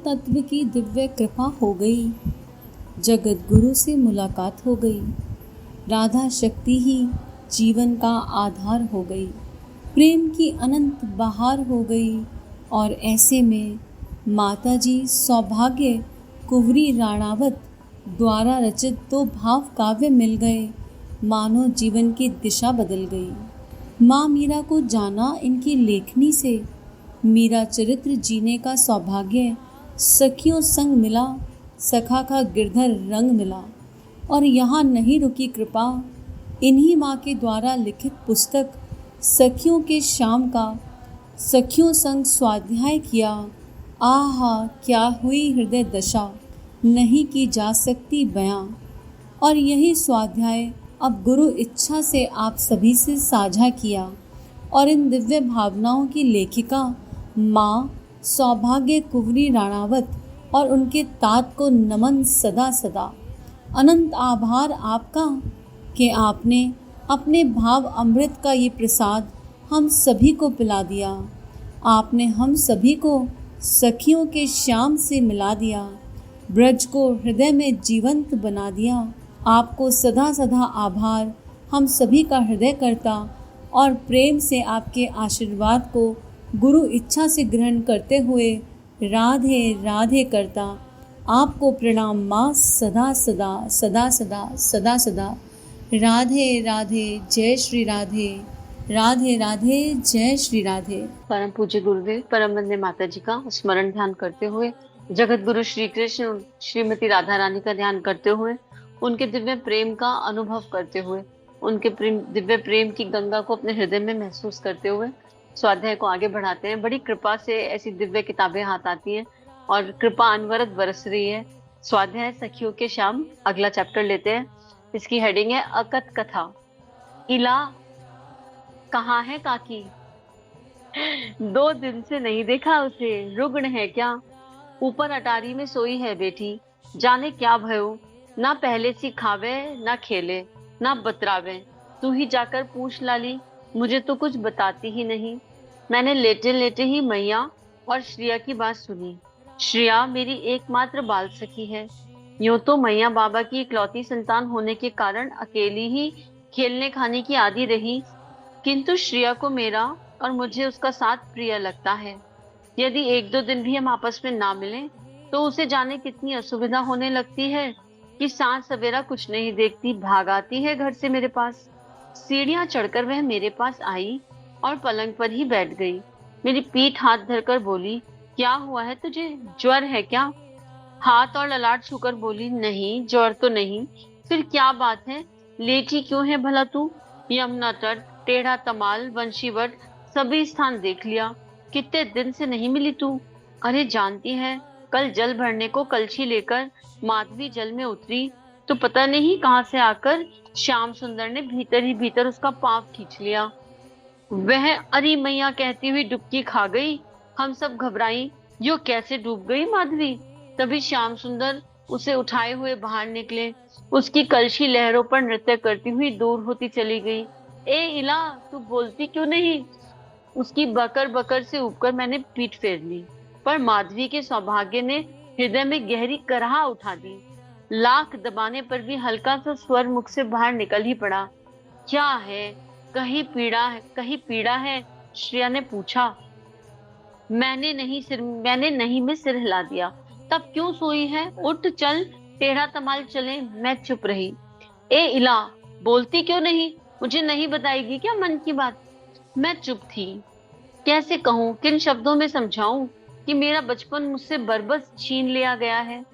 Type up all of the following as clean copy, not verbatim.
तत्व की दिव्य कृपा हो गई। जगत गुरु से मुलाकात हो गई। राधा शक्ति ही जीवन का आधार हो गई। प्रेम की अनंत बहार हो गई। और ऐसे में माताजी सौभाग्य कुंवरी राणावत द्वारा रचित दो भाव काव्य मिल गए। मानो जीवन की दिशा बदल गई। माँ मीरा को जाना इनकी लेखनी से। मीरा चरित्र जीने का सौभाग्य सखियों संग मिला। सखा का गिरधर रंग मिला। और यहाँ नहीं रुकी कृपा। इन्हीं माँ के द्वारा लिखित पुस्तक सखियों के शाम का सखियों संग स्वाध्याय किया। आहा क्या हुई हृदय दशा, नहीं की जा सकती बयां। और यही स्वाध्याय अब गुरु इच्छा से आप सभी से साझा किया। और इन दिव्य भावनाओं की लेखिका माँ सौभाग्य कुंवरी राणावत और उनके तात को नमन सदा सदा। अनंत आभार आपका कि आपने अपने भाव अमृत का ये प्रसाद हम सभी को पिला दिया। आपने हम सभी को सखियों के श्याम से मिला दिया। ब्रज को हृदय में जीवंत बना दिया। आपको सदा सदा आभार हम सभी का हृदय करता और प्रेम से आपके आशीर्वाद को गुरु इच्छा से ग्रहण करते हुए राधे राधे करता। आपको प्रणाम माँ सदा सदा सदा सदा सदा सदा। राधे राधे जय श्री राधे। राधे राधे जय श्री राधे। परम पूज्य गुरुदेव परम वंदे माता जी का स्मरण ध्यान करते हुए, जगत गुरु श्री कृष्ण श्रीमती राधा रानी का ध्यान करते हुए, उनके दिव्य प्रेम का अनुभव करते हुए, उनके दिव्य प्रेम की गंगा को अपने हृदय में महसूस करते हुए स्वाध्याय को आगे बढ़ाते हैं। बड़ी कृपा से ऐसी दिव्य किताबें हाथ आती हैं और कृपा अनवरत बरस रही है। स्वाध्याय सखियों के शाम अगला चैप्टर लेते हैं। इसकी हेडिंग है अकथ कथा। इला कहाँ है काकी, 2 दिन से नहीं देखा उसे, रुग्ण है क्या, ऊपर अटारी में सोई है बेटी, जाने क्या भयो, ना पहले सी खावे ना खेले ना बतरावे, तू ही जाकर पूछ लाली, मुझे तो कुछ बताती ही नहीं। मैंने लेटे लेटे ही मैया और श्रिया की बात सुनी। श्रिया मेरी एकमात्र बाल सखी है। यूं तो मैया बाबा की इकलौती संतान होने के कारण अकेली ही खेलने खाने की आदी रही, किंतु श्रिया को मेरा और मुझे उसका साथ प्रिय लगता है। यदि 1-2 दिन भी हम आपस में ना मिलें तो उसे जाने कितनी असुविधा होने लगती है कि सांझ सवेरा कुछ नहीं देखती, भाग आती है घर से मेरे पास। सीढ़ियां चढ़कर वह मेरे पास आई और पलंग पर ही बैठ गई। मेरी पीठ हाथ धरकर बोली, क्या हुआ है तुझे, ज्वर है क्या? हाथ और ललाट छूकर बोली, नहीं ज्वर तो नहीं। फिर क्या बात है, लेटी क्यों है भला तू? यमुना तट, टेढ़ा तमाल, वंशीवट सभी स्थान देख लिया, कितने दिन से नहीं मिली तू। अरे जानती है, कल जल भरने को कलछी लेकर माधवी जल में उतरी तो पता नहीं कहां से आकर श्याम सुंदर ने भीतर ही भीतर उसका पांव खींच लिया। वह अरे मैया कहती हुई डुबकी खा गई। हम सब घबराई, यो कैसे डूब गई माधवी? तभी श्याम सुंदर उसे उठाए हुए बाहर निकले। उसकी कलशी लहरों पर नृत्य करती हुई दूर होती चली गई। ए इला, तू बोलती क्यों नहीं? उसकी बकर बकर से उबकर मैंने पीठ फेर ली, पर माधवी के सौभाग्य ने हृदय में गहरी कराह उठा दी। लाख दबाने पर भी हल्का सा स्वर मुख से बाहर निकल ही पड़ा। क्या है, कहीं पीड़ा है? श्रेया ने पूछा। मैंने नहीं में सिर हिला दिया। तब क्यों सोई है, उठ चल, टेढ़ा तमाल चले। मैं चुप रही। ए इला, बोलती क्यों नहीं? मुझे नहीं बताएगी क्या मन की बात? मैं चुप थी। कैसे कहूं, किन शब्दों में समझाऊं कि मेरा बचपन मुझसे बरबस छीन लिया गया है।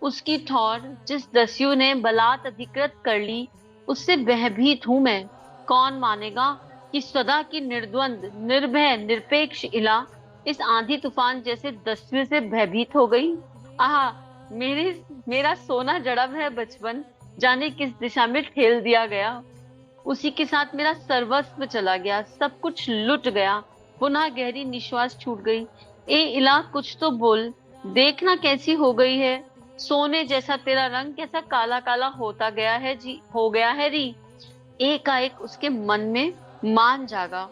उसकी ठौर जिस दस्यु ने बलात् अधिकृत कर ली, उससे भयभीत हूं मैं। कौन मानेगा कि सदा की निर्द्वंद, निर्भय, निरपेक्ष इला इस आंधी तूफान जैसे दस्यु से भयभीत हो गई। आहा, मेरा सोना जड़ा है बचपन जाने किस दिशा में ठेल दिया गया। उसी के साथ मेरा सर्वस्व चला गया, सब कुछ लुट गया। पुनः गहरी निश्वास छूट गई। ए इला, कुछ तो बोल, देखना कैसी हो गई है। सोने जैसा तेरा रंग कैसा काला काला होता गया है जी, हो गया है री। एकाएक उसके मन में मान जागा।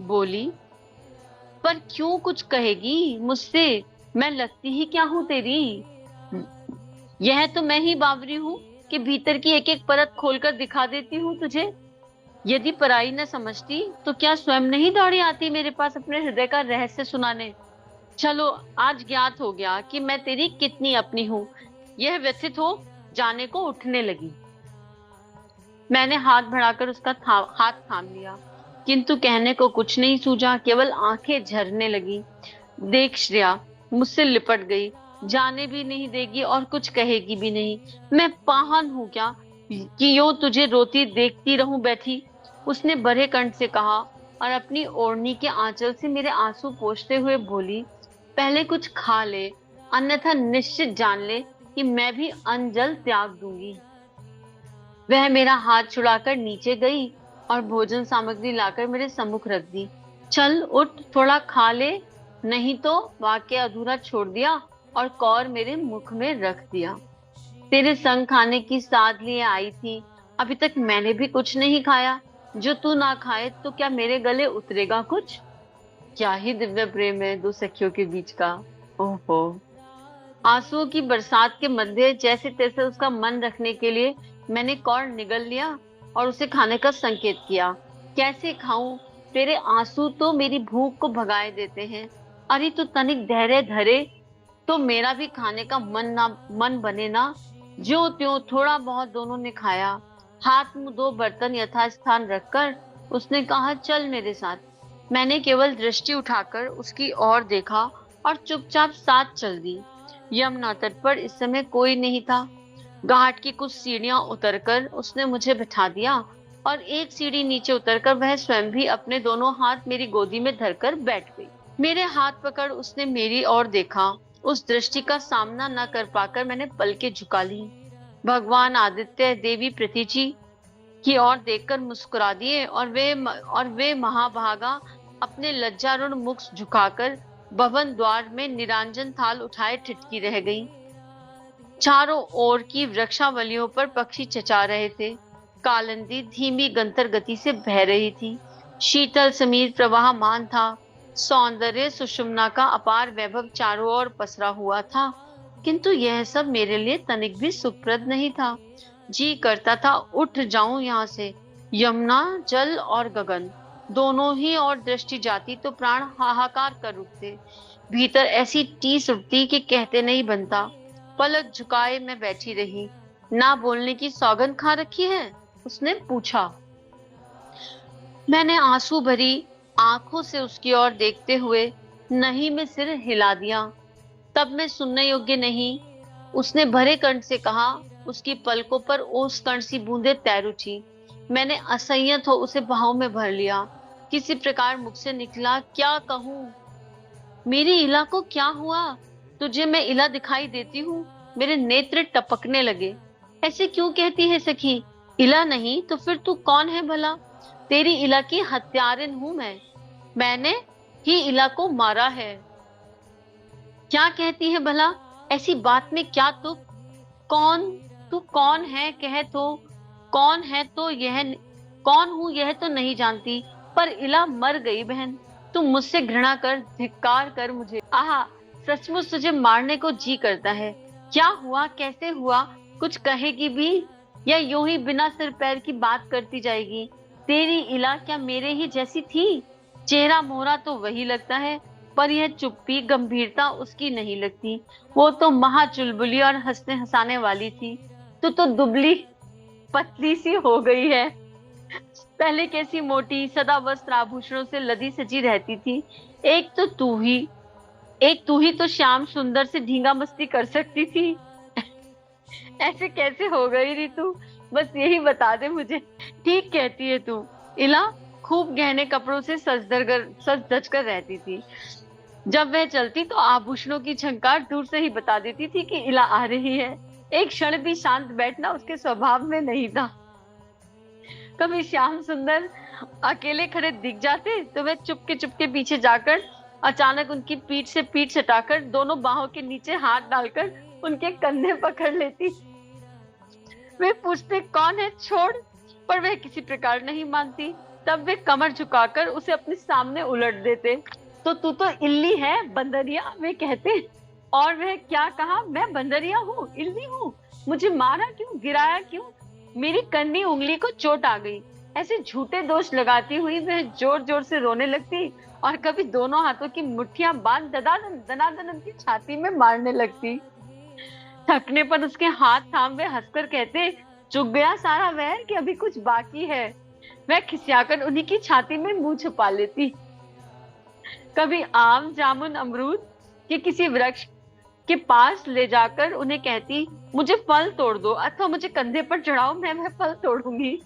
बोली, पर क्यों कुछ कहेगी मुझसे? मैं लगती ही क्या हूँ तेरी? यह तो मैं ही बावरी हूँ कि भीतर की एक एक परत खोलकर दिखा देती हूँ तुझे। यदि पराई न समझती तो क्या स्वयं नहीं दौड़ी आती मेरे पास अपने हृदय का रहस्य सुनाने। चलो, आज ज्ञात हो गया कि मैं तेरी कितनी अपनी हूँ। यह व्यथित हो जाने को उठने लगी। मैंने हाथ बढ़ाकर उसका हाथ थाम लिया, किंतु कहने को कुछ नहीं सूझा, केवल आंखें झरने लगी। देख श्रेया, मुझसे लिपट गई, जाने भी नहीं देगी और कुछ कहेगी भी नहीं। मैं पाहन हूं क्या कि यूं तुझे रोती देखती रहूं बैठी? उसने बड़े कंठ से कहा और अपनी ओढ़नी के आंचल से मेरे आंसू पोंछते हुए बोली, पहले कुछ खा ले, अन्यथा निश्चित जान ले कि मैं भी अन्न जल त्याग दूंगी। वह मेरा हाथ छुड़ाकर नीचे गई और भोजन सामग्री लाकर मेरे सम्मुख रख दी। चल उठ, थोड़ा खा ले, नहीं तो वाक्य अधूरा छोड़ दिया और कौर मेरे मुख में रख दिया। तेरे संग खाने की साध लिए आई थी, अभी तक मैंने भी कुछ नहीं खाया। जो तू ना खाए तो क्या मेरे गले उतरेगा कुछ? क्या ही दिव्य प्रेम है दो सखियों के बीच का। ओहो। आंसुओं की बरसात के मध्य जैसे तैसे उसका मन रखने के लिए मैंने कौर निगल लिया और उसे खाने का संकेत किया। कैसे खाऊं? तेरे आंसू तो मेरी भूख को भगाए देते हैं। अरे तू तनिक धैर्य धरे तो मेरा भी खाने का मन बने ना। ज्यों त्यों थोड़ा बहुत दोनों ने खाया। हाथ मुंह दो बर्तन यथास्थान रखकर उसने कहा, चल मेरे साथ। मैंने केवल दृष्टि उठाकर उसकी ओर देखा और चुपचाप साथ चल दी। यमुना तट पर इस समय कोई नहीं था। घाट की कुछ सीढ़ियां उतरकर उसने मुझे बिठा दिया और एक सीढ़ी नीचे उतरकर वह स्वयं भी अपने दोनों हाथ मेरी गोदी में धरकर बैठ गई। मेरे हाथ पकड़ उसने मेरी ओर देखा। उस दृष्टि का सामना न कर पाकर मैंने पलकें झुका ली। भगवान आदित्य देवी प्रीति की ओर देखकर मुस्कुरा दिए और वे महाभागा अपने लज्जारुण मुख झुकाकर भवन द्वार में निरांजन थाल उठाए ठिठकी रह गई। चारों ओर की वृक्षावलियों पर पक्षी चचा रहे थे। कालिंदी धीमी गंतर गति से बह रही थी। शीतल समीर प्रवाहमान था। सौंदर्य सुषुम्ना का अपार वैभव चारों ओर पसरा हुआ था, किंतु यह सब मेरे लिए तनिक भी सुखप्रद नहीं था। जी करता था उठ जाऊं यहाँ से। यमुना, जल और गगन दोनों ही और दृष्टि जाती तो प्राण हाहाकार कर उठते। भीतर ऐसी टीस उठती कि कहते नहीं बनता। पलक झुकाए मैं बैठी रही। ना बोलने की सौगंध खा रखी है? उसने पूछा। मैंने आंसू भरी आंखों से उसकी ओर देखते हुए नहीं में सिर हिला दिया। तब मैं सुनने योग्य नहीं, उसने भरे कंठ से कहा। उसकी पलकों पर ओस कण सी बूंदें तैर उठी। मैंने असंयत हो उसे बाहों में भर लिया। किसी प्रकार मुख से निकला, क्या कहूं? मेरी इला को क्या हुआ? तुझे मैं इला दिखाई देती हूँ? मेरे नेत्र टपकने लगे। ऐसे क्यों कहती है सखी? इला नहीं तो फिर तू कौन है भला? तेरी इला की हत्यारिन हूं मैं। मैंने ही इला को मारा है। क्या कहती है भला? ऐसी बात में क्या तुक? कौन तू? कौन है कह तो? कौन है तो यह कौन हूं यह तो नहीं जानती, पर इला मर गई बहन। तू मुझसे घृणा कर, धिक्कार कर मुझे। आहा, सचमुच तुझे मारने को जी करता है। क्या हुआ, कैसे हुआ? कुछ कहेगी भी या यूं ही बिना सिर पैर की बात करती जाएगी? तेरी इला क्या मेरे ही जैसी थी? चेहरा मोहरा तो वही लगता है, पर यह चुप्पी गंभीरता उसकी नहीं लगती। वो तो महा चुलबुली और हंसने हंसाने वाली थी। तू तो दुबली पतली सी हो गई है। पहले कैसी मोटी सदा वस्त्र आभूषणों से लदी सजी रहती थी। एक तू ही तो श्याम सुंदर से ढींगा मस्ती कर सकती थी। ऐसे कैसे हो गई रितु? बस यही बता दे मुझे। ठीक कहती है तू। इला खूब गहने कपड़ों से सज धज कर रहती थी। जब वह चलती तो आभूषणों की झंकार दूर से ही बता देती थी कि इला आ रही है। एक क्षण भी शांत बैठना उसके स्वभाव में नहीं था। कभी श्याम सुंदर अकेले खड़े दिख जाते तो वह चुपके पीछे जाकर अचानक उनकी पीठ से पीठ सटाकर दोनों बाहों के नीचे हाथ डालकर उनके कंधे पकड़ लेती। वे पूछते, कौन है? छोड़। पर वह किसी प्रकार नहीं मानती। तब वे कमर झुकाकर उसे अपने सामने उलट देते। तो तू तो इल्ली है बंदरिया, वे कहते। और वह क्या कहा, मैं बंदरिया हूँ, इल्ली हूँ, मुझे मारा क्यों, गिराया क्यों, मेरी कन्नी उंगली को चोट आ गई। ऐसे झूठे दोष लगाती हुई वह जोर जोर से रोने लगती और कभी दोनों हाथों की मुट्ठियां बांध दनादन दनादन उनकी छाती में मारने लगती। थकने पर उसके हाथ थाम वे हंसकर कहते, चुक गया सारा वहर कि अभी कुछ बाकी है। वह खिसियाकर उन्हीं की छाती में मुंह छुपा लेती। कभी आम, जामुन, अमरूद के किसी वृक्ष के पास ले जाकर उन्हें कहती, मुझे फल तोड़ दो अथवा मुझे कंधे पर चढ़ाओ, मैं वह फल तोड़ूंगी।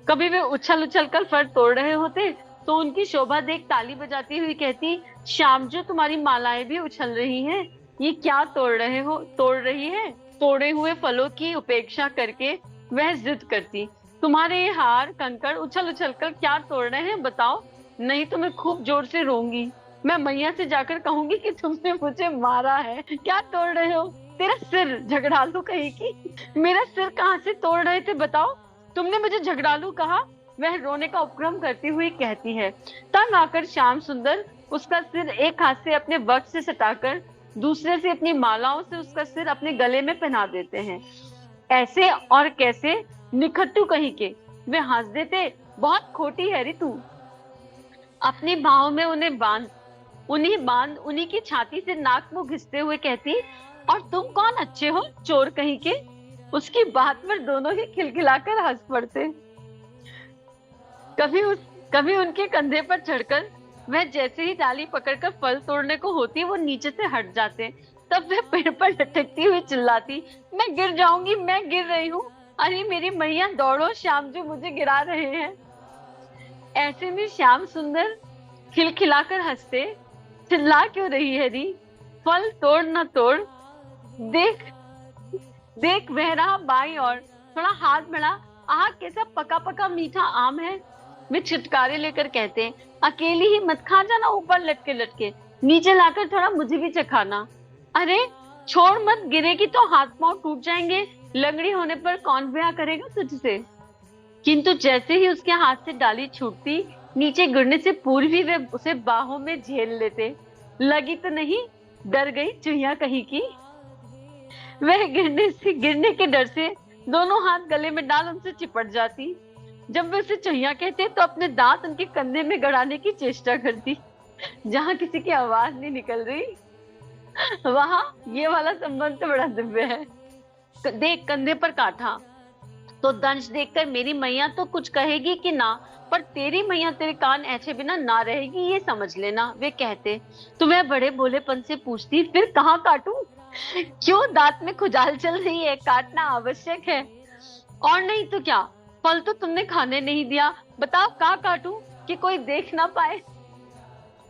कभी वे उछल उछल कर फल तोड़ रहे होते तो उनकी शोभा देख ताली बजाती हुई कहती, श्याम जो तुम्हारी मालाएं भी उछल रही हैं, ये क्या तोड़ रही है। तोड़े हुए फलों की उपेक्षा करके वह जिद करती, तुम्हारे ये हार कंकड़ उछल उछल कर क्या तोड़ रहे हैं बताओ, नहीं तो मैं खूब जोर से रोऊंगी। मैं मैया से जाकर कहूंगी कि तुमने मुझे मारा है। क्या तोड़ रहे हो, तेरा सिर, झगड़ालू कहीं की। मेरा सिर कहाँ से तोड़ रहे थे बताओ, तुमने मुझे झगड़ालू कहा। वह रोने का उपक्रम करती हुई कहती है। तंग आकर श्याम सुंदर उसका सिर एक हाथ से अपने वक्ष से सटाकर दूसरे से अपनी मालाओं से उसका सिर अपने गले में पहना देते हैं। ऐसे और कैसे, निखट्टू कहीं के। वे हंस देते, बहुत खोटी है रे तू। अपनी बाहों में उन्हीं बांध उन्हीं की छाती से नाक मुंह घिसते हुए कहती, और तुम कौन अच्छे हो, चोर कहीं के। उसकी बात पर दोनों ही खिलखिलाकर हंस पड़ते। कभी उनके कंधे पर चढ़कर वह जैसे ही डाली पकड़कर फल तोड़ने को होती वो नीचे से हट जाते। तब वह पेड़ पर लटकती हुई चिल्लाती, मैं गिर जाऊंगी, मैं गिर रही हूँ, अरे मेरी मैया दौड़ो, श्याम जो मुझे गिरा रहे हैं। ऐसे में श्याम सुंदर खिलखिलाकर हंसते, चिल्ला क्यों रही है री, फल तोड़ न तोड़, देख देख वह रहा बाईं ओर, थोड़ा हाथ बढ़ा, आह कैसा पका पका मीठा आम है। वे छुटकारे लेकर कहते हैं, अकेली ही मत खा जाना ऊपर लटके लटके, नीचे लाकर थोड़ा मुझे भी चखाना। अरे छोड़ मत, गिरेगी तो हाथ पांव टूट जाएंगे, लंगड़ी होने पर कौन ब्याह करेगा तुझसे। किंतु जैसे ही उसके हाथ से डाली छूटती, नीचे गिरने से पूर्व ही वे उसे बाहों में झेल लेते। लगी तो नहीं, डर गई चुहिया कहीं की। वह गिरने के डर से दोनों हाथ गले में डाल उनसे चिपट जाती। जब वे उसे चुहिया कहते तो अपने दांत उनके कंधे में गड़ाने की चेष्टा करती। जहां किसी की आवाज नहीं निकल रही वहां ये वाला संबंध तो बड़ा दिव्य है। देख कंधे पर काटा तो दंश देखकर मेरी मैया तो कुछ कहेगी कि ना, पर तेरी मैया तेरे कान ऐसे बिना ना रहेगी, ये समझ लेना। वे कहते तो वह बड़े भोलेपन से पूछती, फिर कहाँ काटूं, क्यों दांत में खुजाल चल रही है, काटना आवश्यक है। और नहीं तो क्या, फल तो तुमने खाने नहीं दिया, बताओ कहाँ काटूं कि कोई देख ना पाए।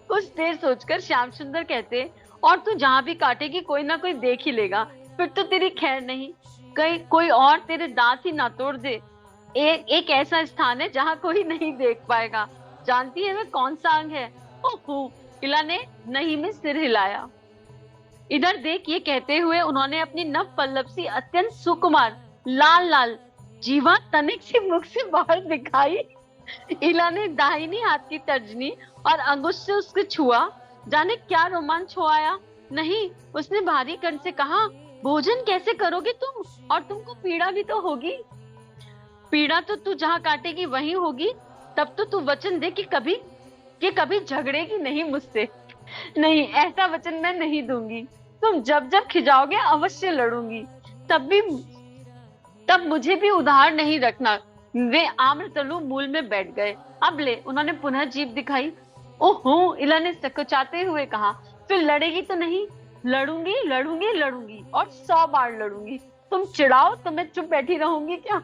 कुछ देर सोचकर श्याम सुंदर कहते, और तू जहां भी काटेगी कोई ना कोई देख ही लेगा, फिर तो तेरी खैर नहीं, कहीं कोई और तेरे दांत ही ना तोड़ दे। एक ऐसा स्थान है जहां कोई नहीं देख पाएगा, जानती है वह कौन सा अंग है। ओहो, इला ने नहीं में सिर हिलाया। इधर देख, ये कहते हुए उन्होंने अपनी नव पल्लव सी अत्यंत सुकुमार लाल लाल जीवा तनिक सी मुख से बाहर दिखाई। इला ने दाहिनी हाथ की तर्जनी और अंगुष्ठ से उसको छुआ, जाने क्या रोमांच हो आया। नहीं, उसने भारी कंठ से कहा, भोजन कैसे करोगे तुम, और तुमको पीड़ा भी तो होगी। पीड़ा तो तू जहाँ काटेगी वहीं होगी, तब तो तू वचन दे कि कभी झगड़ेगी नहीं मुझसे। नहीं, ऐसा वचन मैं नहीं दूंगी। तुम जब जब खिजाओगे अवश्य लड़ूंगी, तब मुझे भी उधार नहीं रखना। वे आम्रतलु मूल में बैठ गए। अब ले, उन्होंने पुनः जीभ दिखाई। ओहो, इला ने सकुचाते हुए कहा, फिर लड़ेगी तो नहीं। लड़ूंगी लड़ूंगी लड़ूंगी और 100 बार लड़ूंगी। तुम चिढ़ाओ तो मैं चुप बैठी रहूंगी क्या।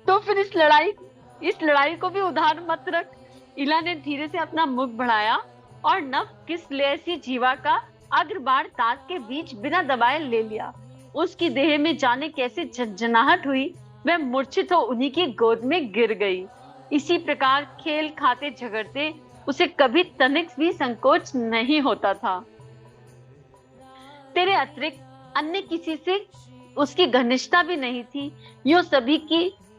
तो फिर इस लड़ाई को भी उधार मत रख। इला ने धीरे से अपना मुख बढ़ाया और नव किस लेसी जीवा का अग्रबाण दांत के बीच बिना दबाए ले लिया। उसकी देह में जाने कैसे झंझनाहट हुई, वह मूर्छित हो उन्हीं की गोद में गिर गई। इसी प्रकार खेल खाते झगड़ते उसे कभी तनिक भी संकोच नहीं होता था। तेरे अतिरिक्त अन्य किसी से उसकी घनिष्ठता भी नहीं थी।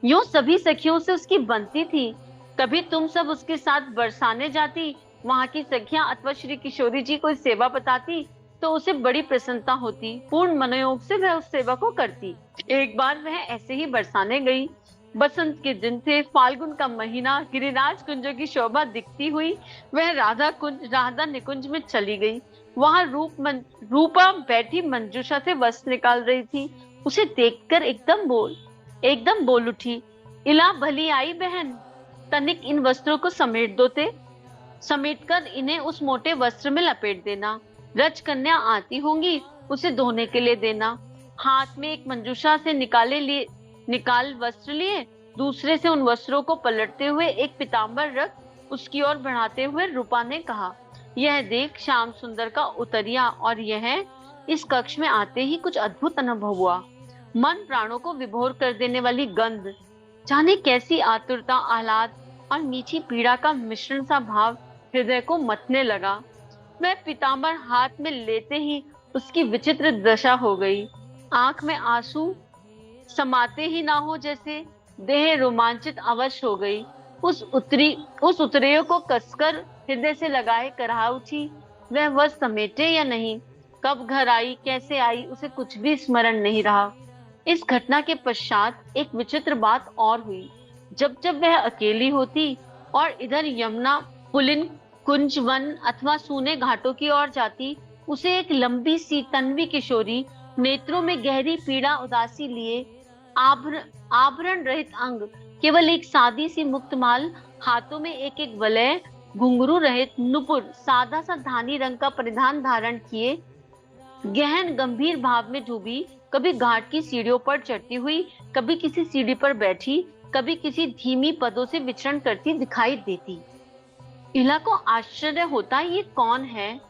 यूं सभी सखियों से उसकी बनती थी। कभी तुम सब उसके साथ बरसाने जाती, वहां की सखियां अथवा श्री किशोरी जी कोई सेवा बताती, तो उसे बड़ी प्रसन्नता होती। पूर्ण मनोयोग से वह उस सेवा को करती। एक बार वह ऐसे ही बरसाने गई। बसंत के दिन थे, फाल्गुन का महीना, गिरिराज कुंजों की शोभा दिखती हुई वह राधा निकुंज में चली गई। वहां रूपा बैठी मंजूषा से वस्त्र निकाल रही थी। उसे देखकर एकदम बोल उठी, इला भली आई बहन, तनिक इन वस्त्रों को समेटकर इन्हें उस मोटे वस्त्र में लपेट देना। रज कन्या आती होंगी, उसे धोने के लिए देना। हाथ में एक मंजूषा से निकाल वस्त्र लिए, दूसरे से उन वस्त्रों को पलटते हुए एक पीतांबर रख उसकी ओर बढ़ाते हुए रूपा ने कहा, यह देख श्याम सुंदर का उतरिया। और यह इस कक्ष में आते ही कुछ अद्भुत अनुभव हुआ। मन प्राणों को विभोर कर देने वाली गंध, जाने कैसी आतुरता, आह्लाद और मीठी पीड़ा का मिश्रण सा भाव हृदय को मथने लगा। वह पीतांबर हाथ में लेते ही उसकी विचित्र दशा हो गई। आंख में आंसू समाते ही ना हो जैसे, देह रोमांचित अवश्य हो गई। उस उतरेय को कसकर हृदय से लगाए कराह उठी। वह समेटे या नहीं, कब घर आई, कैसे आई, उसे कुछ भी स्मरण नहीं रहा। इस घटना के पश्चात एक विचित्र बात और हुई। जब जब वह अकेली होती और इधर यमुना, पुलिन, कुंज वन अथवा सूने घाटों की ओर जाती, उसे एक लंबी सी तन्वी किशोरी, नेत्रों में गहरी पीड़ा उदासी लिए, आभरण रहित अंग, केवल एक सादी सी मुक्तमाल, हाथों में एक एक वलय, घुंघरू रहित नुपुर, सादा सा धानी रंग का परिधान धारण किए, गहन गंभीर भाव में डूबी, कभी घाट की सीढ़ियों पर चढ़ती हुई, कभी किसी सीढ़ी पर बैठी, कभी किसी धीमी पदों से विचरण करती दिखाई देती। इला को आश्चर्य होता, ये कौन है,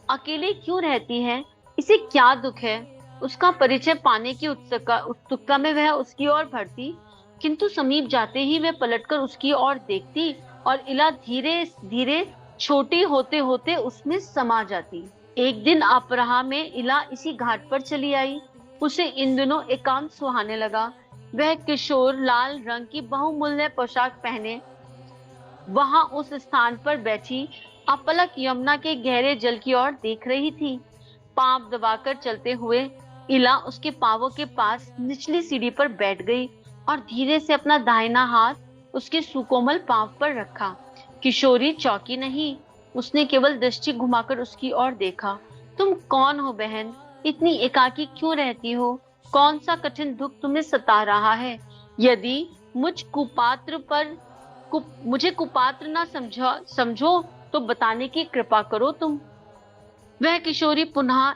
अकेले क्यों रहती है, इसे क्या दुख है। उसका परिचय पाने की उत्सुकता में वह उसकी ओर बढ़ती, किंतु समीप जाते ही वह पलटकर उसकी ओर देखती और इला धीरे धीरे छोटी होते होते उसमें समा जाती। एक दिन अपराह में इला इसी घाट पर चली आई। उसे इन दिनों एकांत सुहाने लगा। वह किशोर लाल रंग की बहुमूल्य पोशाक पहने वहां उस स्थान पर बैठी अपलक यमुना के गहरे जल की ओर देख रही थी। पांव दबाकर चलते हुए इला उसके पांवों के पास निचली सीढ़ी पर बैठ गई और धीरे से अपना दाहिना हाथ उसके सुकोमल पांव पर रखा। किशोरी चौकी नहीं, उसने केवल दृष्टि घुमाकर उसकी ओर देखा। तुम कौन हो बहन, इतनी एकाकी क्यों रहती हो, कौन सा कठिन दुख तुम्हें सता रहा है। यदि मुझे कुपात्र ना समझो तो बताने की कृपा करो तुम। वह किशोरी पुनः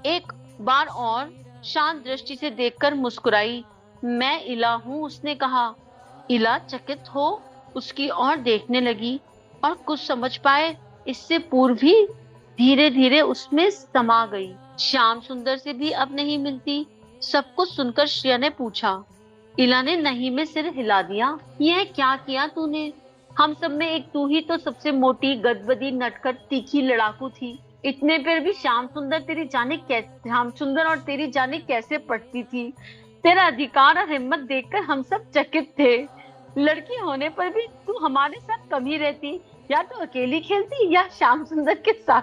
एक बार और शांत दृष्टि से देखकर मुस्कुराई। मैं इला हूँ, उसने कहा। इला चकित हो उसकी ओर देखने लगी और कुछ समझ पाए इससे पूर्व ही धीरे धीरे उसमें समा गई। श्याम सुंदर से भी अब नहीं मिलती। सब कुछ सुनकर श्रेया ने पूछा। इला ने नहीं में सिर हिला दिया। यह क्या किया तूने? हम सब में एक तू ही तो सबसे मोटी, गदबदी, नटखट, तीखी लड़ाकू थी। इतने पर भी श्याम सुंदर और तेरी जाने कैसे पटती थी। तेरा अधिकार और हिम्मत देखकर हम सब चकित थे। लड़की होने पर भी तू हमारे साथ कम ही रहती, या तो अकेली खेलती या श्याम सुंदर के साथ।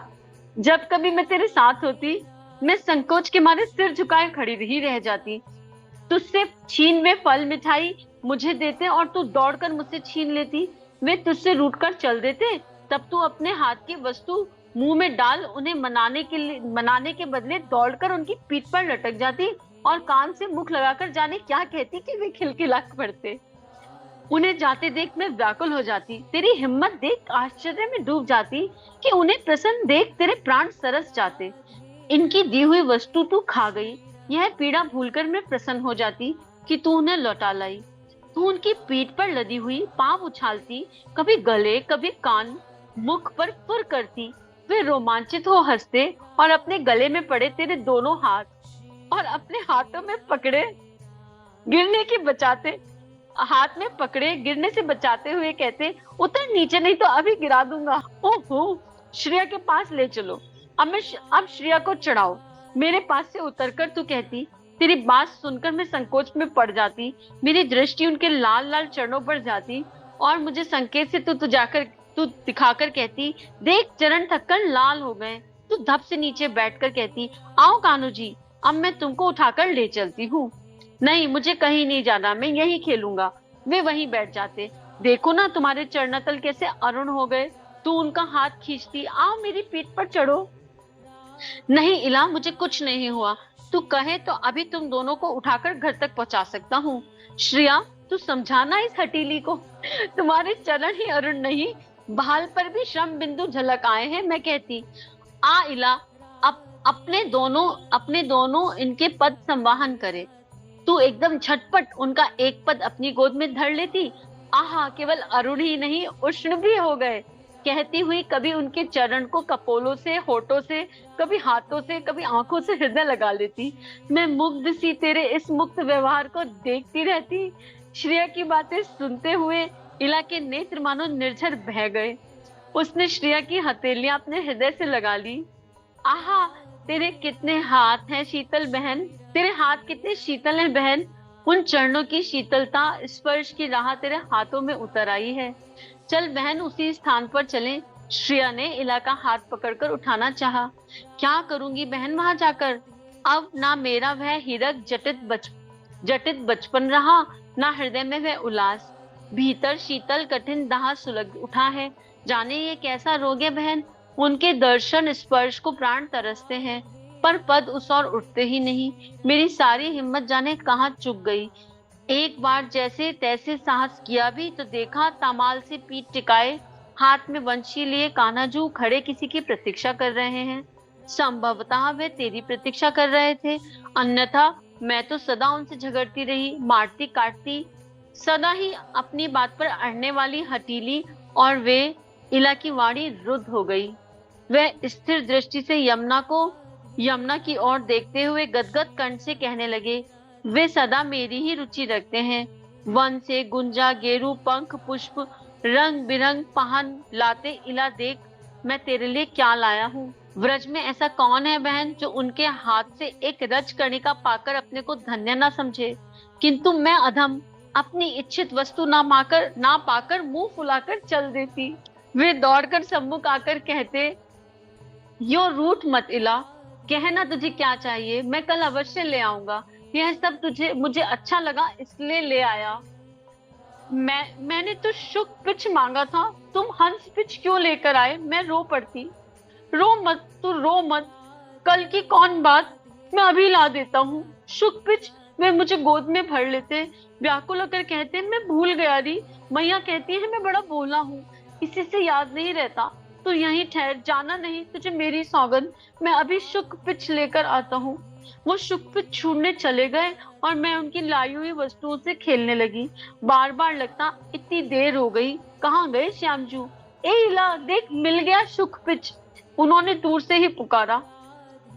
जब कभी मैं तेरे साथ होती, मैं संकोच के मारे सिर झुकाए खड़ी ही रह जाती। तुझसे छीन वे फल मिठाई मुझे देते और तू दौड़कर मुझसे छीन लेती। वे तुझसे रूठकर चल देते, तब तू अपने हाथ की वस्तु मुंह में डाल उन्हें मनाने के बदले दौड़कर उनकी पीठ पर लटक जाती और कान से मुख लगाकर जाने क्या कहती कि वे खिलखिला पड़ते। उन्हें जाते देख मैं व्याकुल हो जाती, तेरी हिम्मत देख आश्चर्य में डूब जाती कि उन्हें प्रसन्न देख तेरे प्राण सरस जाते। इनकी दी हुई वस्तु तू खा गई, यह पीड़ा भूलकर मैं प्रसन्न हो जाती कि तू उन्हें लौटा लाई। तू उनकी पीठ पर लदी हुई पांव उछालती, कभी गले कभी कान मुख पर फुर करती। वे रोमांचित हो हंसते और अपने गले में पड़े तेरे दोनों हाथ और अपने हाथों में पकड़े गिरने से बचाते हुए कहते, उतर नीचे नहीं तो अभी गिरा दूंगा। ओहो, श्रेया के पास ले चलो, अब श्रेया को चढ़ाओ। मेरे पास से उतरकर तू कहती। तेरी बात सुनकर मैं संकोच में पड़ जाती। मेरी दृष्टि उनके लाल लाल चरणों पर जाती और मुझे संकेत से तू दिखाकर कहती, देख चरण थककर लाल हो गए। तो धप से नीचे बैठकर कहती, आओ कान्हा जी, अब मैं तुमको उठाकर ले चलती हूँ। नहीं, मुझे कहीं नहीं जाना, मैं यहीं खेलूंगा। वे वहीं बैठ जाते। देखो ना तुम्हारे चरणतल कैसे अरुण हो गए। तू उनका हाथ खींचती, आओ मेरी पीठ पर चढ़ो। नहीं इला, मुझे कुछ नहीं हुआ। तू कहे तो अभी तुम दोनों को उठाकर घर तक पहुंचा सकता हूँ। श्रेया, तू समझाना इस हटीली को। तुम्हारे चरण ही अरुण नहीं, भाल पर भी श्रम बिंदु झलक आए हैं। मैं कहती, आ इला, अपने दोनों इनके पद संवाहन करे। तू एकदम झटपट उनका एक पद अपनी गोद में धर लेती। आहा, केवल अरुण ही नहीं, उष्ण भी हो गए। कहती हुई कभी उनके चरण को कपोलों से, होठों से, कभी हाथों से, कभी आंखों से हृदय लगा लेती। मैं मुग्ध सी तेरे इस मुक्त व्यवहार को देखती रहती। श्रेया की बातें सुनते हुए इला के नेत्र मानो निर्झर बह गए। उसने श्रेया की हथेलियां अपने हृदय से लगा ली। आहा, तेरे कितने हाथ हैं शीतल बहन, तेरे हाथ कितने शीतल हैं बहन। उन चरणों की शीतलता, स्पर्श की राह तेरे हाथों में उतर आई है। चल बहन, उसी स्थान पर चलें। श्रेया ने इला का हाथ पकड़कर उठाना चाहा। क्या करूंगी बहन वहां जाकर। अब ना मेरा वह हीरक जटित बचपन रहा, ना हृदय में वह उल्लास। भीतर शीतल कठिन दाह सुलग उठा है। जाने ये कैसा रोग है बहन। उनके दर्शन स्पर्श को प्राण तरसते हैं, पर पद उस और उठते ही नहीं। मेरी सारी हिम्मत जाने कहाँ चुक गई। एक बार जैसे तैसे साहस किया भी तो देखा, तामाल से पीठ टिकाए, हाथ में वंशी लिए कान्हाजू खड़े किसी की प्रतीक्षा कर रहे हैं। संभवतः वे तेरी प्रतीक्षा कर रहे थे, अन्यथा मैं तो सदा उनसे झगड़ती रही, मारती काटती, सदा ही अपनी बात पर अड़ने वाली हटीली। और वे इला की वाणी रुद्ध हो गई। वह स्थिर दृष्टि से यमुना की ओर देखते हुए गदगद कंठ से कहने लगे, वे सदा मेरी ही रुचि रखते हैं। वन से गुंजा, गेरू, पंख, पुष्प, रंग बिरंग पहन लाते। इला देख, मैं तेरे लिए क्या लाया हूँ। व्रज में ऐसा कौन है बहन जो उनके हाथ से एक रज कणिका पाकर अपने को धन्य ना समझे। किंतु मैं अधम, अपनी इच्छित वस्तु ना पाकर मुंह फुलाकर चल देती। वे दौड़कर सम्मुख आकर कहते, यो रूठ मत इला, कहना तुझे क्या चाहिए, मैं कल अवश्य ले आऊंगा। यह सब मुझे अच्छा लगा इसलिए ले आया। मैंने तो शुक पिच मांगा था, तुम हंस पिच क्यों लेकर आए। मैं रो पड़ती। रो मत, तू रो मत, कल की कौन बात, मैं अभी ला देता हूँ। शुक पिच वे मुझे गोद में भर लेते, व्याकुल होकर कहते, मैं भूल गया री। मैया कहती है मैं बड़ा भोला हूँ, किसी से याद नहीं रहता। तू यहीं ठहर, जाना नहीं, तुझे मेरी सौगंध, मैं अभी शुक पिच लेकर आता हूँ। वो शुक पिच छूने चले गए और मैं उनकी लाई हुई वस्तुओं से खेलने लगी। बार बार लगता इतनी देर हो गई, कहाँ गए श्यामजू। ए इला देख, मिल गया शुक पिच, उन्होंने दूर से ही पुकारा।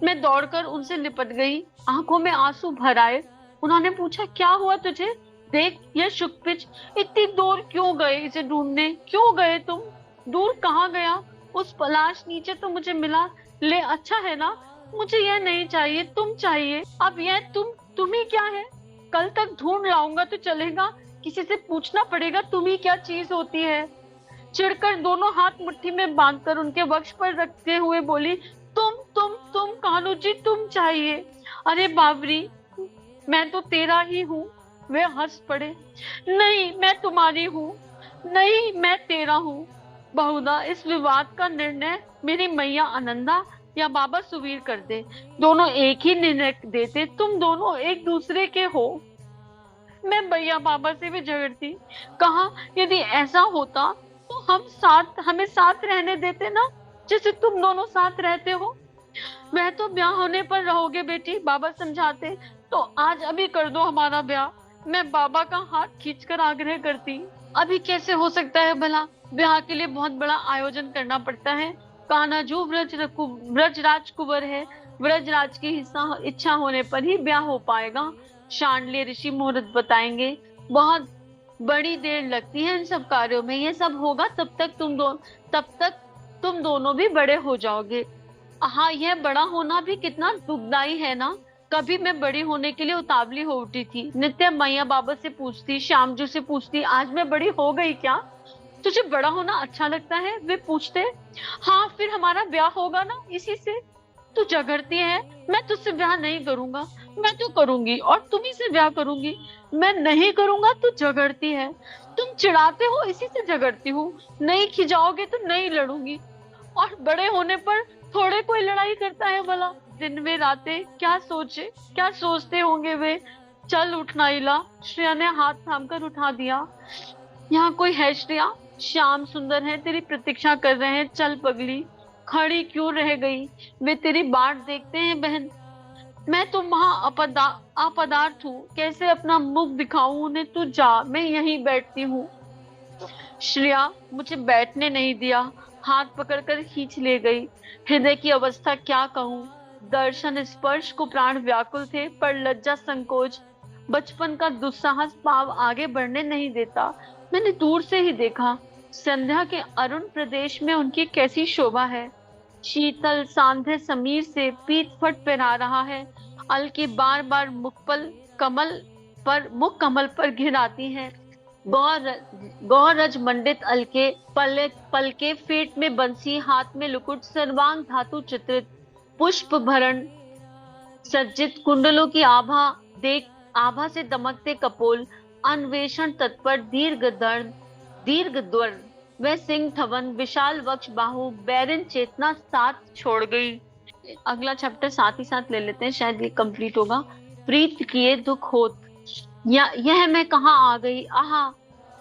मैं दौड़कर उनसे लिपट गई, आंखों में आंसू भर आए। उन्होंने पूछा, क्या हुआ तुझे। देख यह शुक पिच, इतनी दूर क्यों गए इसे ढूंढने, क्यों गए तुम। दूर कहाँ गया, उस पलाश नीचे तो मुझे मिला। ले, अच्छा है ना, मुझे यह नहीं चाहिए, तुम चाहिए। अब यह तुम ही क्या है। कल तक ढूंढ लाऊंगा तो चलेगा, किसी से पूछना पड़ेगा तुम ही क्या चीज होती है। चिढ़कर दोनों हाथ मुट्ठी में बांधकर उनके वक्ष पर रखते हुए बोली, तुम कान्हा जी, तुम चाहिए। अरे बाबरी, मैं तो तेरा ही हूँ। वे हंस पड़े। नहीं, मैं तुम्हारी हूँ, नहीं मैं तेरा हूँ। बहुधा इस विवाद का निर्णय मेरी मैया आनंदा या बाबा सुवीर कर दे, दोनों एक ही निर्णय देते, तुम दोनों एक दूसरे के हो। मैं भैया बाबा से भी झगड़ती, कहा यदि ऐसा होता तो हमें साथ रहने देते ना, जैसे तुम दोनों साथ रहते हो। वह तो ब्याह होने पर रहोगे बेटी, बाबा समझाते, तो आज अभी कर दो हमारा ब्याह। मैं बाबा का हाथ खींचकर आग्रह करती। अभी कैसे हो सकता है भला, ब्याह के लिए बहुत बड़ा आयोजन करना पड़ता है। कान्हाजू व्रज राजकुंवर है, व्रज राज की इच्छा होने पर ही ब्याह हो पाएगा। शांडल्य ऋषि मुहूर्त बताएंगे, बहुत बड़ी देर लगती है इन सब कार्यों में। ये सब होगा तब तक तुम दोनों भी बड़े हो जाओगे। हाँ, यह बड़ा होना भी कितना दुखदाई है ना। कभी मैं बड़ी होने के लिए उतावली हो उठी थी, नित्य मैया बाबा से पूछती, श्यामजू से पूछती, आज मैं बड़ी हो गई क्या। तुझे बड़ा होना अच्छा लगता है? वे पूछते। हाँ, फिर हमारा ब्याह होगा ना इसी से। तू झगड़ती है, मैं तुझसे ब्याह नहीं करूंगा। मैं तो करूंगी और तुम्ही से ब्याह करूंगी। मैं नहीं करूंगा, तू झगड़ती है। तुम चिढ़ाते हो, इसी से झगड़ती हूँ। नहीं खिजाओगे तो नहीं लड़ूंगी। और बड़े होने पर थोड़े कोई लड़ाई करता है भला? दिन में रातें क्या सोचते होंगे वे। चल उठना इला। श्रेया ने हाथ थाम कर उठा दिया। यहाँ कोई है श्रेया? श्याम सुंदर है, तेरी प्रतीक्षा कर रहे हैं। चल पगली, खड़ी क्यों रह गई? वे तेरी बाट देखते हैं बहन। मैं तो वहां अपदार्थ हूँ, कैसे अपना मुख दिखाऊं उन्हें? तू जा, मैं यहीं बैठती हूँ। श्रेया मुझे बैठने नहीं दिया, हाथ पकड़कर खींच ले गई। हृदय की अवस्था क्या कहूँ। दर्शन स्पर्श को प्राण व्याकुल थे, पर लज्जा संकोच बचपन का दुस्साहस पाव आगे बढ़ने नहीं देता। मैंने दूर से ही देखा, संध्या के अरुण प्रदेश में उनकी कैसी शोभा है। शीतल सांध्य समीर से पीत फट पहना रहा है। अलके बार बार मुख कमल पर घिराती है। गौर गौरज मंडित अलके पलके फेट में बंसी, हाथ में लुकुट, सर्वांग धातु चित्रित, पुष्प भरण सज्जित, कुंडलों की आभा से दमकते कपोल, अन्वेषण तत्पर, दीर्घ द्वर, वह सिंह थवन, विशाल वक्ष बाहु, बैरिन चेतना साथ छोड़ गई। अगला चैप्टर साथ ही साथ ले लेते हैं, शायद ये कंप्लीट होगा। प्रीत किए दुख होत, यह मैं कहाँ आ गई। आहा,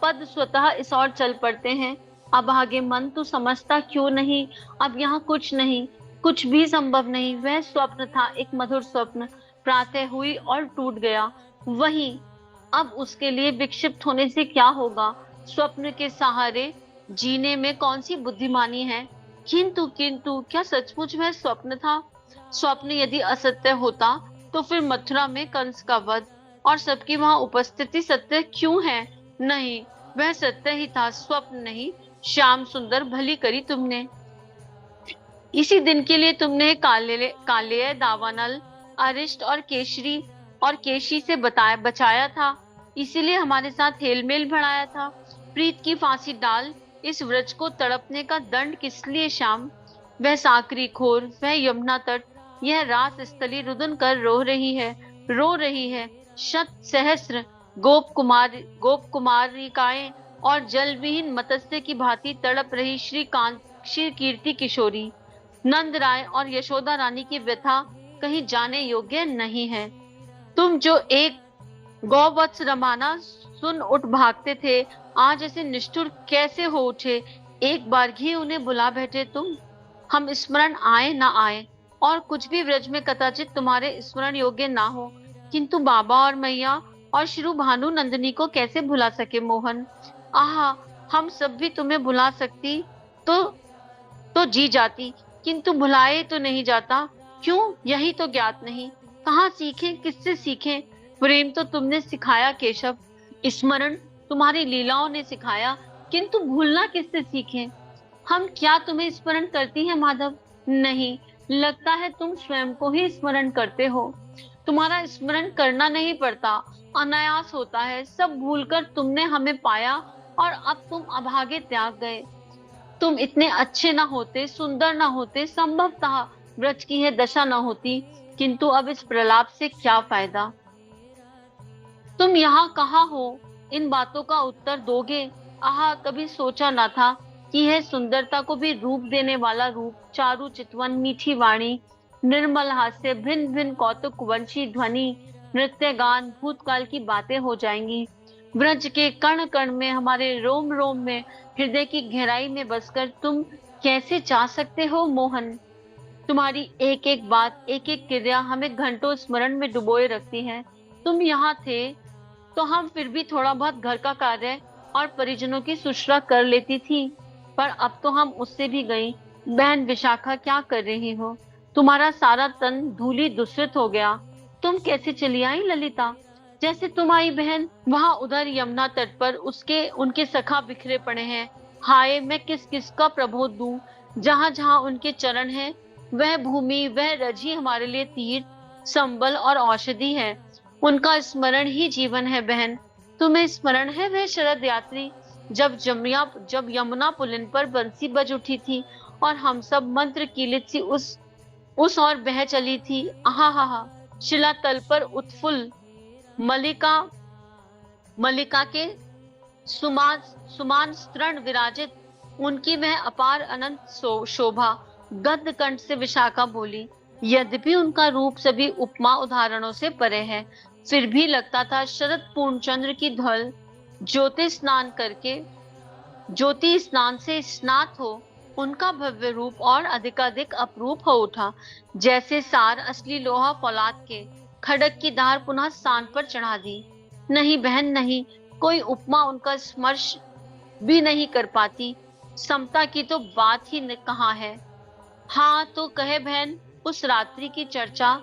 पद स्वतः इस ओर चल पड़ते हैं। अभागे मन, तू समझता क्यों नहीं? अब यहाँ कुछ नहीं, कुछ भी संभव नहीं। वह स्वप्न था, एक मधुर स्वप्न, प्रातः हुई और टूट गया। वही अब उसके लिए विक्षिप्त होने से क्या होगा? स्वप्न के सहारे जीने में कौन सी बुद्धिमानी है? किंतु क्या सचमुच वह स्वप्न था? स्वप्न यदि असत्य होता तो फिर मथुरा में कंस का वध और सबकी वहां उपस्थिति सत्य क्यों है? नहीं, वह सत्य ही था, स्वप्न नहीं। श्याम सुंदर, भली करी तुमने। इसी दिन के लिए तुमने कालेय, दावानल, अरिष्ट और केशी से बचाया था। इसीलिए हमारे साथ हेलमेल बढ़ाया था। प्रीत की फांसी डाल, इस व्रज को तड़पने का दंड किस लिए श्याम? वह साकरी खोर, वह यमुना तट, यह रास स्थली रुदन कर रो रही है। शत सहस्र गोप कुमारिकाएं और जल विहीन मत्स्य की भांति तड़प रही श्री कीर्ति किशोरी, नंद राय और यशोदा रानी की व्यथा कहीं जाने योग्य नहीं है। तुम जो एक गौवत्स रमाना सुन उठ भागते थे, आज ऐसे निष्ठुर कैसे हो उठे? एक बार ही उन्हें बुला बैठे तुम। हम स्मरण आए ना आए, और कुछ भी व्रज में कदाचित तुम्हारे स्मरण योग्य ना हो, किंतु बाबा और मैया और श्री भानु नंदिनी को कैसे भुला सके मोहन? आहा, हम सब भी तुम्हें भुला सकती तो जी जाती, किंतु भुलाए तो नहीं जाता। क्यों, यही तो ज्ञात नहीं। कहाँ सीखें, किससे सीखें? प्रेम तो तुमने सिखाया केशव, स्मरण तुम्हारी लीलाओं ने सिखाया, किंतु भूलना किससे सीखें? हम क्या तुम्हें स्मरण करती हैं माधव? नहीं, लगता है तुम स्वयं को ही स्मरण करते हो। तुम्हारा स्मरण करना नहीं पड़ता, अनायास होता है। सब भूलकर तुमने हमें पाया और अब तुम अभागे त्याग गए। तुम इतने अच्छे ना होते, सुंदर ना होते, संभवतः व्रज की यह दशा न होती, किंतु अब इस प्रलाप से क्या फायदा? तुम यहाँ कहाँ हो? इन बातों का उत्तर दोगे? आहा, कभी सोचा ना था कि यह सुंदरता को भी रूप देने वाला रूप, चारु चितवन, मीठी वाणी, निर्मल हास्य, भिन्न भिन्न कौतुक, वंशी ध्वनि, नृत्य गान, भूतकाल की बातें हो जाएंगी। ब्रज के कण कण में, हमारे रोम रोम में, हृदय की गहराई में बसकर तुम कैसे चाह सकते हो मोहन? तुम्हारी एक एक बात, एक एक क्रिया हमें घंटों स्मरण में डुबोए रखती है। तुम यहाँ थे तो हम फिर भी थोड़ा बहुत घर का कार्य और परिजनों की शुश्रूषा कर लेती थी, पर अब तो हम उससे भी गई। बहन विशाखा, क्या कर रही हो? तुम्हारा सारा तन धूली दूषित हो गया। तुम कैसे चली आई ललिता? जैसे तुम्हारी बहन वहां उधर यमुना तट पर उनके सखा बिखरे पड़े हैं। हाय, मैं किस किस का प्रबोध दूं? जहां जहां उनके चरण हैं, वह भूमि, वह रज ही हमारे लिए तीर्थ, संबल और औषधि है। उनका स्मरण ही जीवन है बहन। तुम्हें स्मरण है वह शरद यात्री जब यमुना पुलिन पर बंसी बज उठी थी और हम सब मंत्र कीलित सी उस ओर बह चली थी। आहा हा हा। शिला तल पर उत्फुल्ल मलिका मलिका के सुमान सुमान स्तरण विराजित, उनकी वह अपार अनंत शोभा। गद्य कंठ से विशाखा बोली, यद्यपि उनका रूप सभी उपमा उदाहरणों से परे है, फिर भी लगता था शरद पूर्ण चंद्र की ढल ज्योति स्नान से स्नात हो। उनका भव्य रूप और अधिकाधिक अपरूप हो उठा, जैसे सार असली लोहा फौलाद के खड़क की धार पुनः स्थान पर चढ़ा दी। नहीं बहन नहीं, कोई उपमा उनका स्पर्श भी नहीं कर पाती। समता की तो बात ही कहाँ है। हाँ तो कहे बहन, उस रात्रि की चर्चा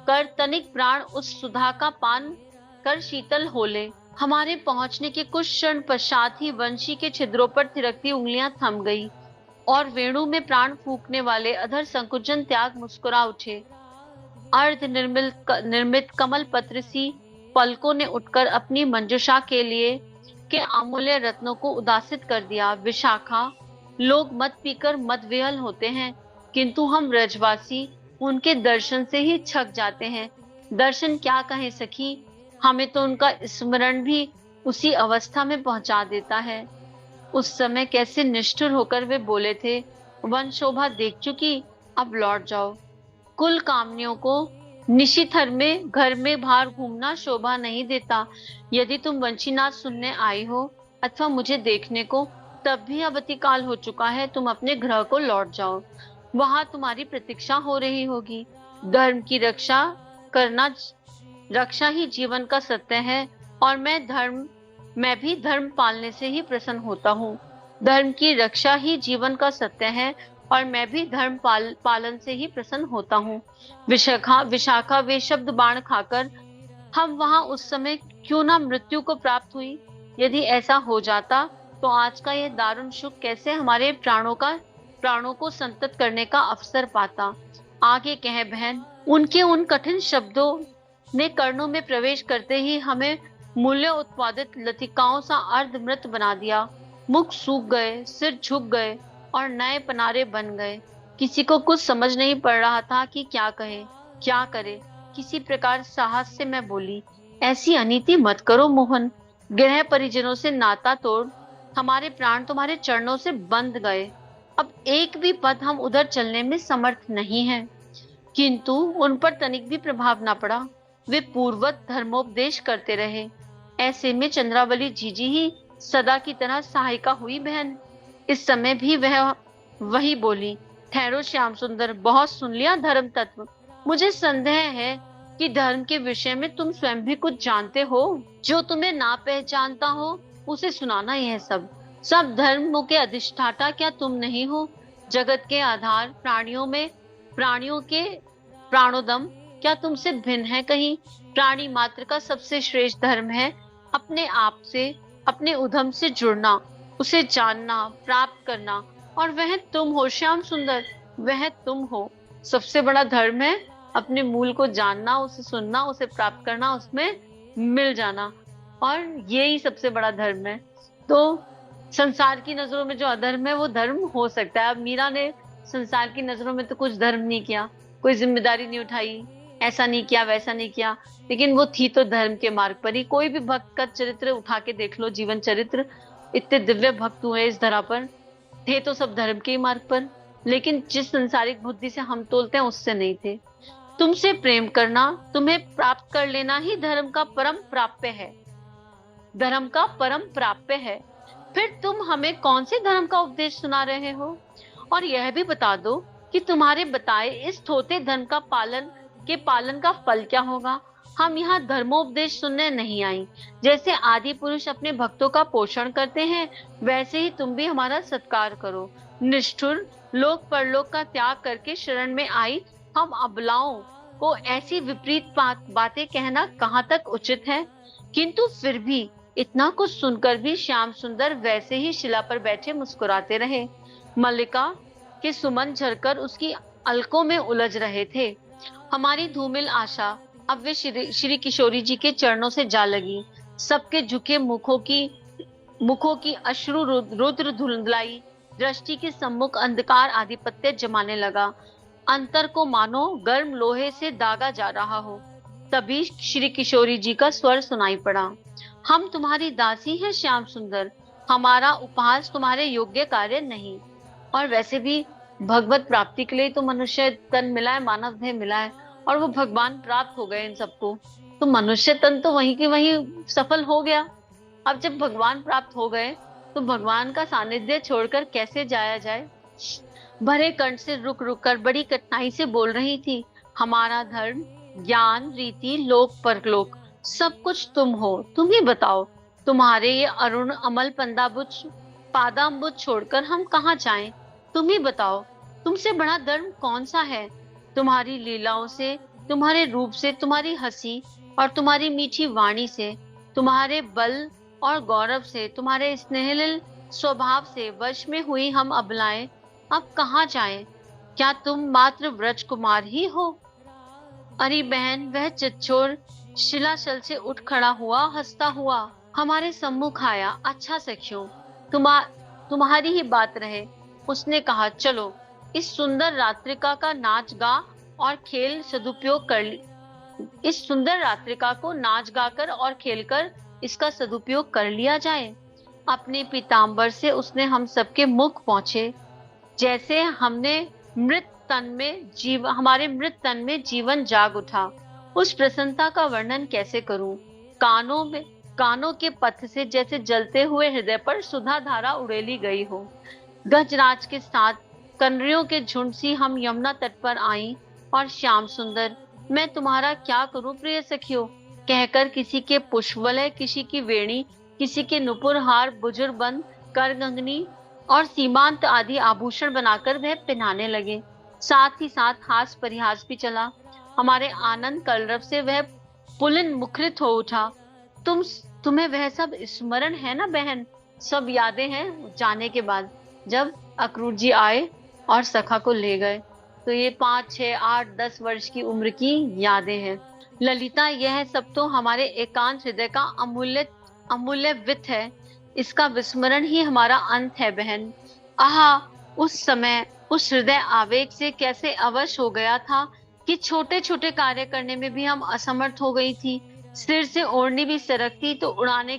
कर तनिक प्राण उस सुधा का पान कर शीतल हो ले। हमारे पहुंचने के कुछ क्षण पश्चात ही वंशी के छिद्रों पर थिरकती उंगलियां थम गई और वेणु में प्राण फूंकने वाले अधर संकुचन त्याग मुस्कुरा उठे। अर्ध निर्मित कमल पत्र सी पलकों ने उठकर अपनी मंजुषा के लिए के अमूल्य रत्नों को उदासित कर दिया। विशाखा, लोग मद पीकर मद विहल होते हैं, किंतु हम ब्रजवासी उनके दर्शन से ही छक जाते हैं। दर्शन क्या कहें सखी, हमें तो उनका स्मरण भी उसी अवस्था में पहुंचा देता है। उस समय कैसे निष्ठुर होकर वे बोले थे, वन शोभा देख चुकी, अब लौट जाओ। कुल कामनियों को निशिथर में घर में बाहर घूमना शोभा नहीं देता। यदि तुम वंशीनाथ सुनने आई हो अथवा मुझे देखने को, तब भी अब अतिकाल हो चुका है। तुम अपने गृह को लौट जाओ, वहां तुम्हारी प्रतीक्षा हो रही होगी। धर्म की रक्षा ही जीवन का सत्य है, और मैं भी धर्म पालने से ही प्रसन्न होता हूँ। धर्म की रक्षा ही जीवन का सत्य है, और मैं भी धर्म पालन से ही प्रसन्न होता हूँ। विशाखा वे शब्द बाण खाकर हम वहां उस समय क्यों ना मृत्यु को प्राप्त हुई। यदि ऐसा हो जाता तो आज का यह दारुण सुख कैसे हमारे प्राणों को संतत करने का अवसर पाता। आगे कहे बहन। उनके उन कठिन शब्दों ने कर्णों में प्रवेश करते ही हमें मूल्य उत्पादित लतिकाओं सा अर्धमृत बना दिया। मुख सूख गए, सिर झुक गए और नए पनारे बन गए। किसी को कुछ समझ नहीं पड़ रहा था कि क्या कहे क्या करे। किसी प्रकार साहस से मैं बोली, ऐसी अनीति मत करो मोहन। गृह परिजनों से नाता तोड़ हमारे प्राण तुम्हारे चरणों से बंध गए। अब एक भी पद हम उधर चलने में समर्थ नहीं हैं। किंतु उन पर तनिक भी प्रभाव न पड़ा। वे पूर्ववत धर्मोपदेश करते रहे। ऐसे में चंद्रावली जीजी ही सदा की तरह सहायिका हुई बहन। इस समय भी वह वही बोली, ठहरो श्याम सुंदर, बहुत सुन लिया धर्म तत्व। मुझे संदेह है कि धर्म के विषय में तुम स्वयं भी कुछ जानते हो। जो तुम्हें ना पहचानता हो उसे सुनाना। यह सब धर्मों के अधिष्ठाता क्या तुम नहीं हो? जगत के आधार, प्राणियों के प्राणोदम क्या तुमसे भिन्न है कहीं? प्राणी मात्र का सबसे श्रेष्ठ धर्म है अपने आप से, अपने उधम से जुड़ना, उसे जानना, प्राप्त करना, और वह तुम हो श्याम सुंदर, वह तुम हो। सबसे बड़ा धर्म है अपने मूल को जानना, उसे सुनना, उसे प्राप्त करना, उसमें मिल जाना, और यही सबसे बड़ा धर्म है। तो संसार की नजरों में जो अधर्म है वो धर्म हो सकता है। अब मीरा ने संसार की नजरों में तो कुछ धर्म नहीं किया, कोई जिम्मेदारी नहीं उठाई, ऐसा नहीं किया, वैसा नहीं किया, लेकिन वो थी तो धर्म के मार्ग पर ही। कोई भी भक्त का चरित्र उठा के देख लो, जीवन चरित्र, इतने दिव्य भक्त हुए इस धरा पर, थे तो सब धर्म के मार्ग पर, लेकिन जिस संसारिक बुद्धि से हम तोलते हैं उससे नहीं थे। तुमसे प्रेम करना, तुम्हें प्राप्त कर लेना ही धर्म का परम प्राप्य है। धर्म का परम प्राप्य है। फिर तुम हमें कौन से धर्म का उपदेश सुना रहे हो? और यह भी बता दो कि तुम्हारे बताए इस थोथे धर्म का पालन का फल क्या होगा? हम यहाँ धर्मोपदेश सुनने नहीं आई। जैसे आदि पुरुष अपने भक्तों का पोषण करते हैं, वैसे ही तुम भी हमारा सत्कार करो। निष्ठुर लोक परलोक का त्याग करके शरण में आई हम अबलाओं को ऐसी विपरीत बातें कहना कहाँ तक उचित है? किंतु फिर भी इतना कुछ सुनकर भी श्याम सुंदर वैसे ही शिला पर बैठे मुस्कुराते रहे। मल्लिका के सुमन झरकर उसकी अलकों में उलझ रहे थे। हमारी धूमिल आशा अब वे श्री किशोरी जी के चरणों से जा लगी। सबके झुके मुखों की मुखों की अश्रु रुद्र धुंधलाई, दृष्टि के सम्मुख अंधकार आधिपत्य जमाने लगा। अंतर को मानो गर्म लोहे से दागा जा रहा हो। तभी श्री किशोरी जी का स्वर सुनाई पड़ा, हम तुम्हारी दासी हैं श्याम सुंदर, हमारा उपहास तुम्हारे योग्य कार्य नहीं। और वैसे भी भगवत प्राप्ति के लिए तो मनुष्य तन मिला है, मानव देह मिला है, और वो भगवान प्राप्त हो गए इन सबको, तो मनुष्य तन तो वहीं के वहीं सफल हो गया। अब जब भगवान प्राप्त हो गए तो भगवान का सानिध्य छोड़कर कैसे जाया जाए। भरे कंठ से रुक रुक कर बड़ी कठिनाई से बोल रही थी, हमारा धर्म, ज्ञान, रीति, लोक परलोक सब कुछ तुम हो, तुम ही बताओ, तुम्हारे ये अरुण अमल पादाम्बुज छोड़कर हम कहाँ जाएं? तुम ही बताओ, तुमसे बड़ा धर्म कौन सा है? तुम्हारी लीलाओं से, तुम्हारे रूप से, तुम्हारी हंसी और तुम्हारी मीठी वाणी से, तुम्हारे बल और गौरव से, तुम्हारे स्नेहलिल स्वभाव से वश में हुई हम अबलाएं अब कहाँ जाएं? क्या तुम मात्र व्रज कुमार ही हो? अरे बहन, वह चितचोर शिलाशल से उठ खड़ा हुआ, हंसता हुआ हमारे सम्मुख आया। अच्छा सखियों, तुम्हारी ही बात रहे। उसने कहा, चलो इस सुंदर रात्रिका का नाच गा और खेल सदुपयोग कर इस सुंदर रात्रिका को नाच गाकर और खेलकर इसका सदुपयोग कर लिया जाए। अपने पीताम्बर से उसने हम सबके मुख पहुंचे, जैसे हमारे मृत तन में जीवन जाग उठा। उस प्रसन्नता का वर्णन कैसे करूं? कानों के पथ से जैसे जलते हुए हृदय पर सुधा धारा उड़ेली गई हो। गजराज के साथ कनरियों के झुंड सी हम यमुना तट पर आई, और श्याम सुंदर, मैं तुम्हारा क्या करूं प्रिय सखियों, कहकर किसी के पुष्पवलय, किसी की वेणी, किसी के नुपुर हार, बुजुर्बंद, करगंगनी और सीमांत आदि आभूषण बनाकर वह पहनाने लगे। साथ ही साथ हास परिहास भी चला। हमारे आनंद कलरव से वह पुलिन मुखरित हो उठा। तुम्हें वह सब स्मरण है ना बहन? सब यादें हैं जाने के बाद, जब अक्रूर जी आए और सखा को ले गए। तो ये 5, 6, 8, 10 वर्ष की उम्र की यादें हैं। ललिता, यह सब तो हमारे एकांत हृदय का अमूल्य वित्त है। इसका विस्मरण ही हमारा अंत है बहन। आहा, उस समय उस हृदय आवेग से कैसे अवश हो गया था कि छोटे छोटे कार्य करने में भी हम असमर्थ हो गई थी। सिर से ओढ़नी भी सरकती तो ओढ़ने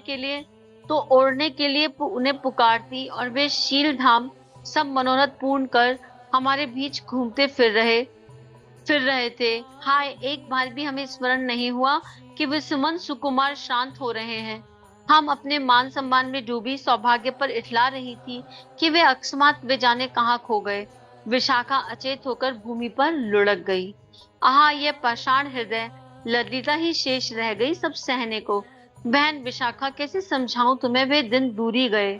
के लिए उन्हें पुकारती, और वे शील धाम सब मनोरथ पूर्ण कर हमारे बीच घूमते फिर रहे थे। हाय, एक बार भी हमें स्मरण नहीं हुआ कि वे सुमन सुकुमार शांत हो रहे हैं। हम अपने मान सम्मान में डूबी सौभाग्य पर इठला रही थी कि वे अकस्मात वे जाने कहाँ खो गए। विशाखा अचेत होकर भूमि पर लुढ़क गई। आहा, यह पाषाण हृदय, ललिता ही शेष रह गई सब सहने को। बहन विशाखा, कैसे समझाऊं तुम्हें, वे दिन दूरी गए।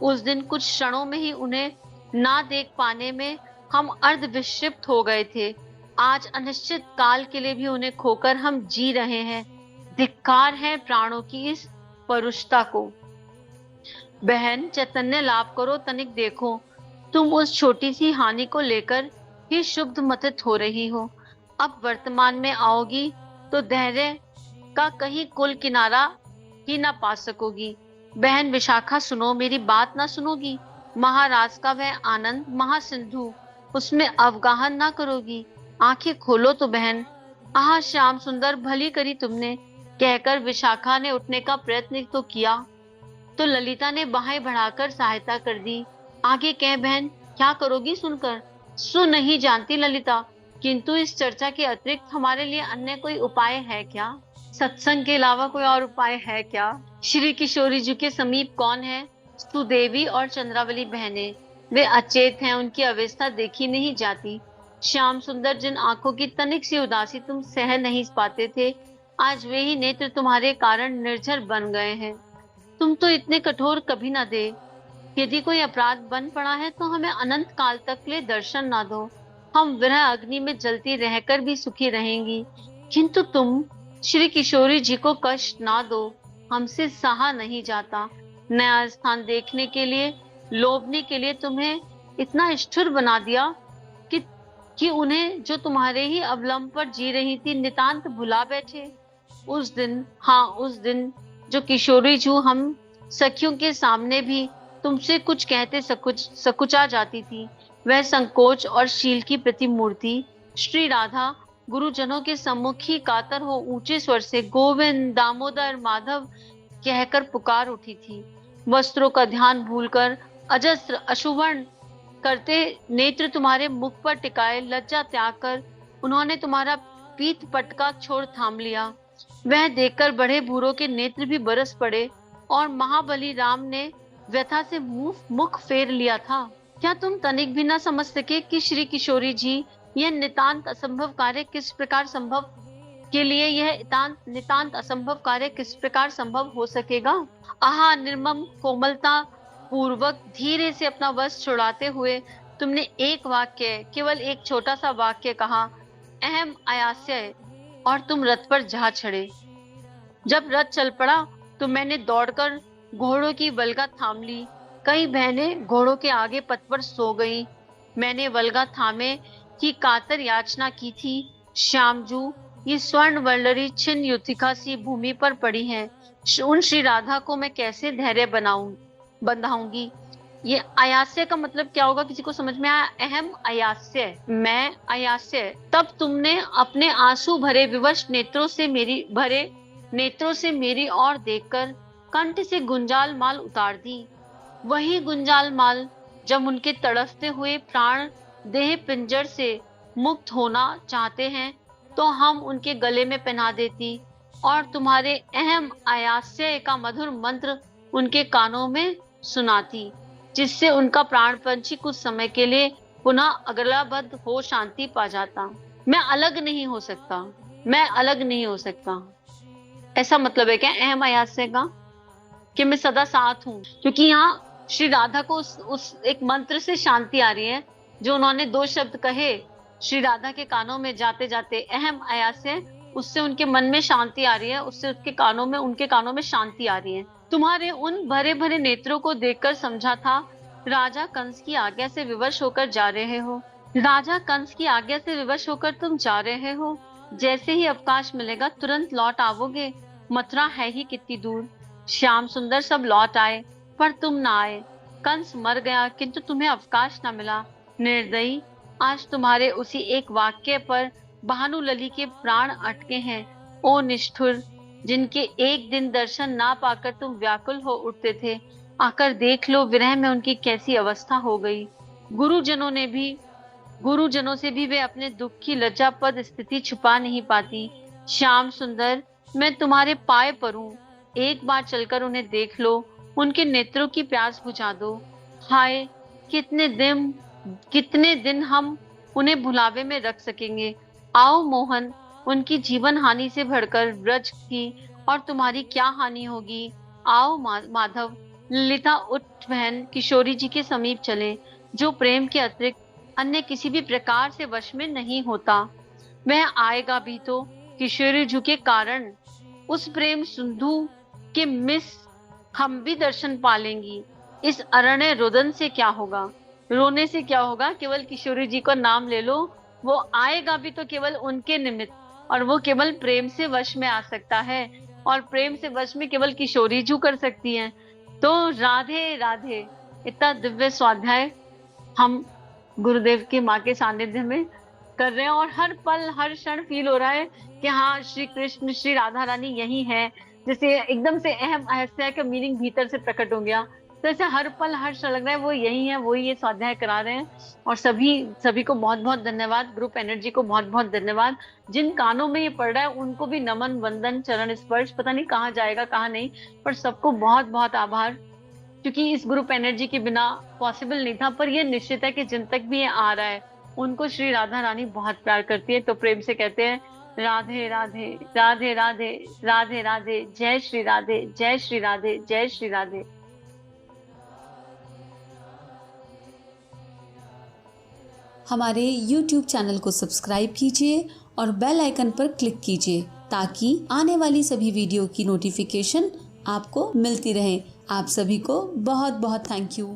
उस दिन कुछ क्षणों में ही उन्हें ना देख पाने में हम अर्ध विक्षिप्त हो गए थे। आज अनिश्चित काल के लिए भी उन्हें खोकर हम जी रहे हैं। धिक्कार है प्राणों की इस परुषता को। बहन, चैतन्य लाभ करो, तनिक देखो, तुम उस छोटी सी हानि को लेकर ही शुद्ध मतित हो रही हो। अब वर्तमान में आओगी तो धैर्य का कहीं कुल किनारा ही ना पा सकोगी। बहन विशाखा, सुनो, मेरी बात ना सुनोगी? महाराज का वह आनंद महासिंधु, उसमें अवगाहन ना करोगी? आंखें खोलो तो बहन। आहा श्याम सुंदर, भली करी तुमने, कहकर विशाखा ने उठने का प्रयत्न तो किया, तो ललिता ने बाहें बढ़ाकर सहायता कर दी। आगे कह बहन, क्या करोगी सुनकर? सुन नहीं जानती ललिता, किंतु इस चर्चा के अतिरिक्त हमारे लिए अन्य कोई उपाय है क्या? सत्संग के अलावा कोई और उपाय है क्या? श्री किशोरी जी के समीप कौन है? सुदेवी और चंद्रावली बहनें, वे अचेत हैं, उनकी अवस्था देखी नहीं जाती। श्याम सुंदर, जिन आंखों की तनिक सी उदासी तुम सह नहीं पाते थे, आज वे ही नेत्र तुम्हारे कारण निर्झर बन गए हैं। तुम तो इतने कठोर कभी ना दे। यदि कोई अपराध बन पड़ा है तो हमें अनंत काल तक ले दर्शन ना दो। हम विरह अग्नि में जलती रहकर भी सुखी रहेंगी, किंतु तुम श्री किशोरी जी को कष्ट ना दो, हमसे सहा नहीं जाता। नया स्थान देखने के लिए, लोभने के लिए तुम्हें इतना स्थिर बना दिया कि उन्हें जो तुम्हारे ही अवलंब पर जी रही थी नितांत भुला बैठे। उस दिन, हाँ उस दिन, जो किशोरी जी हम सखियों के सामने भी तुमसे कुछ कहते सकुचा जाती थी। वह संकोच और शील की प्रतिमूर्ति श्री राधा गुरुजनों के सम्मुख ही कातर हो ऊंचे स्वर से गोविंद दामोदर माधव कहकर पुकार उठी थी। वस्त्रों का ध्यान भूलकर अजस्र अशुभन करते नेत्र तुम्हारे मुख पर टिकाए, लज्जा त्याग कर उन्होंने तुम्हारा पीत पटका छोड़ थाम लिया। वह देखकर बड़े बूढ़ों के नेत्र भी बरस पड़े और महाबली राम ने व्यथा से मुख फेर लिया था। क्या तुम तनिक भी न समझ सके कि श्री किशोरी जी यह नितांत असंभव कार्य किस प्रकार संभव के लिए यह नितांत असंभव कार्य किस प्रकार संभव हो सकेगा? आहा, निर्मम कोमलता पूर्वक धीरे से अपना वश छुड़ाते हुए तुमने एक वाक्य, केवल एक छोटा सा वाक्य कहा, अहम आयास्य, और तुम रथ पर जा चढ़े। जब रथ चल पड़ा तो मैंने दौड़कर घोड़ों की वल्गा थाम ली। कई बहनें घोड़ों के आगे पथ पर सो गईं। मैंने वल्गा थामे की कातर याचना की थी। श्यामजू, ये स्वर्ण वल्लरी छिन्न युतिका सी भूमि पर पड़ी है, उन श्री राधा को मैं कैसे धैर्य बंधाऊंगी? ये अयास्य का मतलब क्या होगा, किसी को समझ में आया? अहम अयास्य, मैं अयास्य। तब तुमने अपने आंसू भरे विवश नेत्रों से मेरी ओर देखकर कंठ से गुंजाल माल उतार दी। वही गुंजाल माल जब उनके तड़फते हुए प्राण देह पिंजर से मुक्त होना चाहते हैं तो हम उनके गले में पहना देती और तुम्हारे अहम आयास्य का मधुर मंत्र उनके कानों में सुनाती, जिससे उनका प्राण पंछी कुछ समय के लिए पुनः अगलाबद्ध हो शांति पा जाता। मैं अलग नहीं हो सकता। ऐसा मतलब है क्या अहम आयास्य का, कि मैं सदा साथ हूँ? क्योंकि यहाँ श्री राधा को उस एक मंत्र से शांति आ रही है, जो उन्होंने 2 शब्द कहे श्री राधा के कानों में जाते जाते, अहम आयास्य, उससे उनके मन में शांति आ रही है, उससे उनके कानों में शांति आ रही है। तुम्हारे उन भरे भरे नेत्रों को देखकर समझा था राजा कंस की आज्ञा से विवश होकर जा रहे हो। तुम जा रहे हो। जैसे ही अवकाश मिलेगा तुरंत लौट आओगे। मथुरा है ही कितनी दूर। श्याम सुंदर सब लौट आए पर तुम ना आए। कंस मर गया किंतु तुम्हें अवकाश न मिला। निर्दयी, आज तुम्हारे उसी एक वाक्य पर भानुलली के प्राण अटके हैं। ओ निष्ठुर, जिनके एक दिन दर्शन ना पाकर तुम व्याकुल हो उठते थे, आकर देख लो विरह में उनकी कैसी अवस्था हो गई। गुरुजनों से भी वे अपने दुख की लज्जापद स्थिति छुपा नहीं पाती। श्याम सुंदर, मैं तुम्हारे पाए परूं, एक बार चलकर उन्हें देख लो, उनके नेत्रों की प्यास बुझा दो। हाय, कितने दिन हम उन्हें भुलावे में रख सकेंगे। आओ मोहन, उनकी जीवन हानि से बढ़कर ब्रज की और तुम्हारी क्या हानि होगी। आओ माधव, ललिता उठ बहन, किशोरी जी के समीप चले, जो प्रेम के अतिरिक्त अन्य किसी भी प्रकार से वश में नहीं होता। वह आएगा भी तो किशोरी जी के कारण। उस प्रेम सिंधु के मिस हम भी दर्शन पालेंगी। इस अरण्य रोदन से क्या होगा, रोने से क्या होगा? केवल किशोरी जी को नाम ले लो, वो आएगा भी तो केवल उनके निमित्त, और वो केवल प्रेम से वश में आ सकता है, और प्रेम से वश में केवल किशोरी जी कर सकती हैं। तो राधे राधे, इतना दिव्य स्वाध्याय हम गुरुदेव की माँ के सानिध्य में कर रहे हैं, और हर पल हर क्षण फील हो रहा है कि हाँ, श्री कृष्ण श्री राधा रानी यही है। जैसे एकदम से अहम आयास्य का मीनिंग भीतर से प्रकट हो गया, तो ऐसे हर पल हर क्षण लग रहा है वो यही है, वही ये स्वाध्याय करा रहे हैं। और सभी को बहुत बहुत धन्यवाद, ग्रुप एनर्जी को बहुत बहुत धन्यवाद। जिन कानों में ये पड़ रहा है उनको भी नमन, वंदन, चरण स्पर्श, पता नहीं कहाँ जाएगा कहाँ नहीं, पर सबको बहुत बहुत आभार, क्योंकि इस ग्रुप एनर्जी के बिना पॉसिबल नहीं था। पर ये निश्चित है कि जिन तक भी ये आ रहा है उनको श्री राधा रानी बहुत प्यार करती है। तो प्रेम से कहते हैं राधे राधे राधे राधे राधे राधे, जय श्री राधे, जय श्री राधे, जय श्री राधे। हमारे YouTube चैनल को सब्सक्राइब कीजिए और बेल आइकन पर क्लिक कीजिए ताकि आने वाली सभी वीडियो की नोटिफिकेशन आपको मिलती रहे। आप सभी को बहुत बहुत थैंक यू।